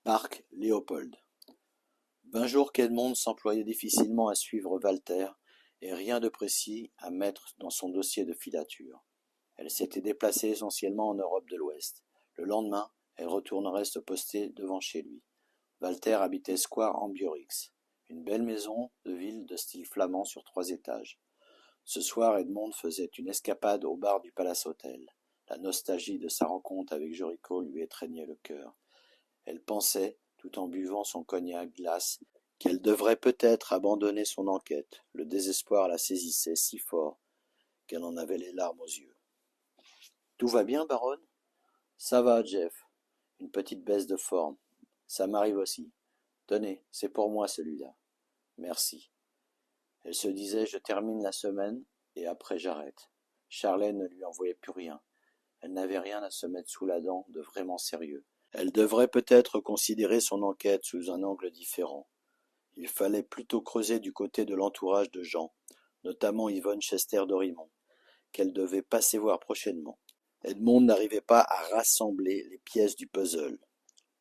Parc Léopold. 20 jours qu'Edmond s'employait difficilement à suivre Walter, et rien de précis à mettre dans son dossier de filature. Elle s'était déplacée essentiellement en Europe de l'Ouest. Le lendemain, elle retournerait se poster devant chez lui. Walter habitait Square Ambiorix, une belle maison de ville de style flamand sur 3 étages. Ce soir, Edmond faisait une escapade au bar du Palace Hotel. La nostalgie de sa rencontre avec Jericho lui étreignait le cœur. Elle pensait, tout en buvant son cognac glace, qu'elle devrait peut-être abandonner son enquête. Le désespoir la saisissait si fort qu'elle en avait les larmes aux yeux. « Tout va bien, baronne ?»« Ça va, Jeff. Une petite baisse de forme. Ça m'arrive aussi. Tenez, c'est pour moi celui-là. Merci. » Elle se disait « Je termine la semaine et après j'arrête. » Charlène ne lui envoyait plus rien. Elle n'avait rien à se mettre sous la dent de vraiment sérieux. Elle devrait peut-être considérer son enquête sous un angle différent. Il fallait plutôt creuser du côté de l'entourage de Jean, notamment Yvonne Chester-Dorimon, qu'elle devait passer voir prochainement. Edmond n'arrivait pas à rassembler les pièces du puzzle.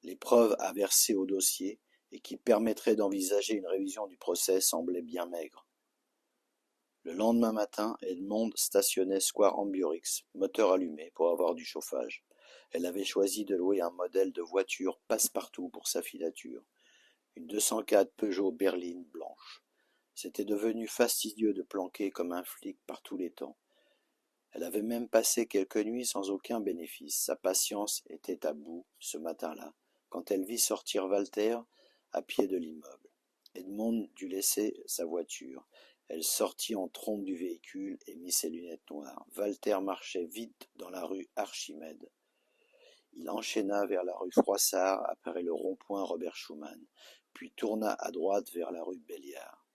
Les preuves à verser au dossier et qui permettraient d'envisager une révision du procès semblaient bien maigres. Le lendemain matin, Edmond stationnait Square Ambiorix, moteur allumé, pour avoir du chauffage. Elle avait choisi de louer un modèle de voiture passe-partout pour sa filature, une 204 Peugeot berline blanche. C'était devenu fastidieux de planquer comme un flic par tous les temps. Elle avait même passé quelques nuits sans aucun bénéfice. Sa patience était à bout ce matin-là, quand elle vit sortir Walter à pied de l'immeuble. Edmond dut laisser sa voiture. Elle sortit en trombe du véhicule et mit ses lunettes noires. Walter marchait vite dans la rue Archimède. Il enchaîna vers la rue Froissart après le rond-point Robert Schumann, puis tourna à droite vers la rue Belliard.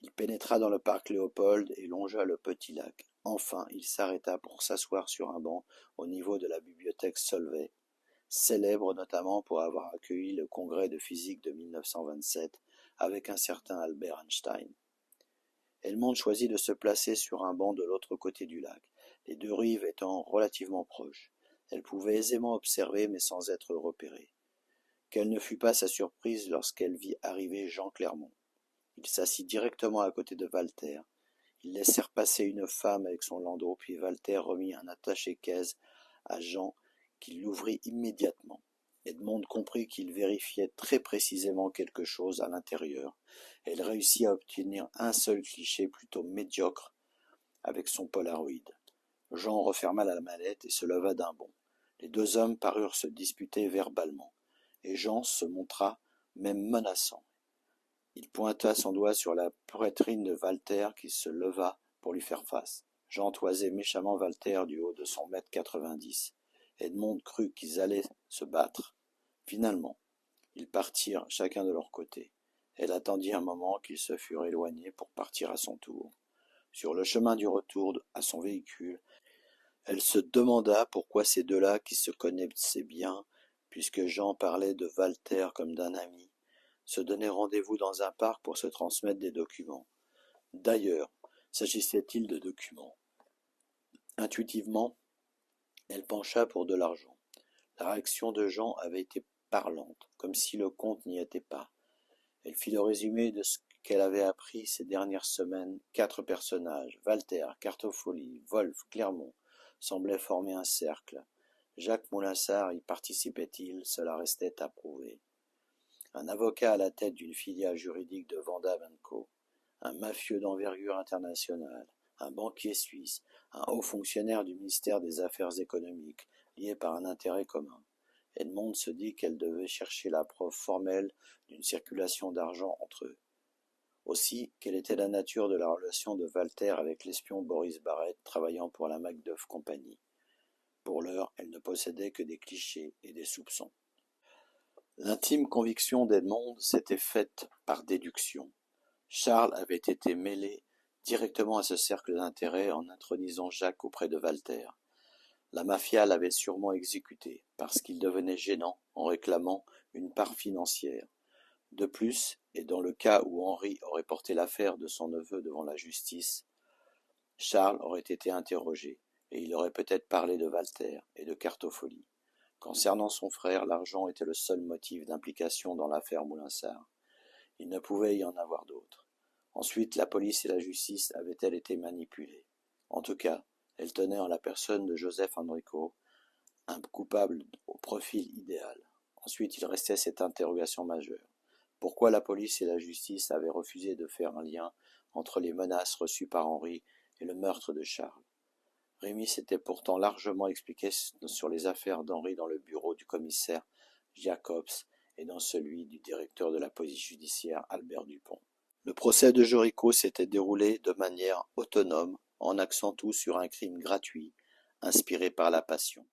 Il pénétra dans le parc Léopold et longea le petit lac. Enfin, il s'arrêta pour s'asseoir sur un banc au niveau de la bibliothèque Solvay, célèbre notamment pour avoir accueilli le congrès de physique de 1927 avec un certain Albert Einstein. Edmond choisit de se placer sur un banc de l'autre côté du lac, les deux rives étant relativement proches. Elle pouvait aisément observer mais sans être repérée. Quelle ne fut pas sa surprise lorsqu'elle vit arriver Jean Clermont. Il s'assit directement à côté de Walter. Ils laissèrent passer une femme avec son landau, puis Walter remit un attaché-caisse à Jean, qui l'ouvrit immédiatement. Edmond comprit qu'il vérifiait très précisément quelque chose à l'intérieur. Elle réussit à obtenir un seul cliché plutôt médiocre avec son Polaroid. Jean referma la mallette et se leva d'un bond. Les deux hommes parurent se disputer verbalement, et Jean se montra même menaçant. Il pointa son doigt sur la poitrine de Walter qui se leva pour lui faire face. Jean toisait méchamment Walter du haut de son mètre 90. Edmond crut qu'ils allaient se battre. Finalement, ils partirent chacun de leur côté. Elle attendit un moment qu'ils se furent éloignés pour partir à son tour. Sur le chemin du retour à son véhicule, elle se demanda pourquoi ces deux-là, qui se connaissaient bien, puisque Jean parlait de Walter comme d'un ami, se donnaient rendez-vous dans un parc pour se transmettre des documents. D'ailleurs, s'agissait-il de documents? Intuitivement, elle pencha pour de l'argent. La réaction de Jean avait été parlante, comme si le compte n'y était pas. Elle fit le résumé de ce qu'elle avait appris ces dernières semaines. 4 personnages, Walter, Cartofoli, Wolf, Clermont, semblaient former un cercle. Jacques Moulinsart y participait-il? Cela restait à prouver. Un avocat à la tête d'une filiale juridique de Vandamme & Co., un mafieux d'envergure internationale, un banquier suisse, un haut fonctionnaire du ministère des Affaires économiques, liés par un intérêt commun. Edmond se dit qu'elle devait chercher la preuve formelle d'une circulation d'argent entre eux. Aussi, quelle était la nature de la relation de Walter avec l'espion Boris Barrett travaillant pour la Macduff Company? Pour l'heure, elle ne possédait que des clichés et des soupçons. L'intime conviction d'Edmond s'était faite par déduction. Charles avait été mêlé directement à ce cercle d'intérêt en intronisant Jacques auprès de Walter. La mafia l'avait sûrement exécuté, parce qu'il devenait gênant en réclamant une part financière. De plus, et dans le cas où Henri aurait porté l'affaire de son neveu devant la justice, Charles aurait été interrogé, et il aurait peut-être parlé de Walter et de Cartofoli. Concernant son frère, l'argent était le seul motif d'implication dans l'affaire Moulinsart. Il ne pouvait y en avoir d'autre. Ensuite, la police et la justice avaient-elles été manipulées? En tout cas, elles tenaient en la personne de Joseph Enrico un coupable au profil idéal. Ensuite, il restait cette interrogation majeure. Pourquoi la police et la justice avaient refusé de faire un lien entre les menaces reçues par Henri et le meurtre de Charles? Rémy s'était pourtant largement expliqué sur les affaires d'Henri dans le bureau du commissaire Jacobs et dans celui du directeur de la police judiciaire Albert Dupont. Le procès de Jericho s'était déroulé de manière autonome, en axant tout sur un crime gratuit, inspiré par la passion.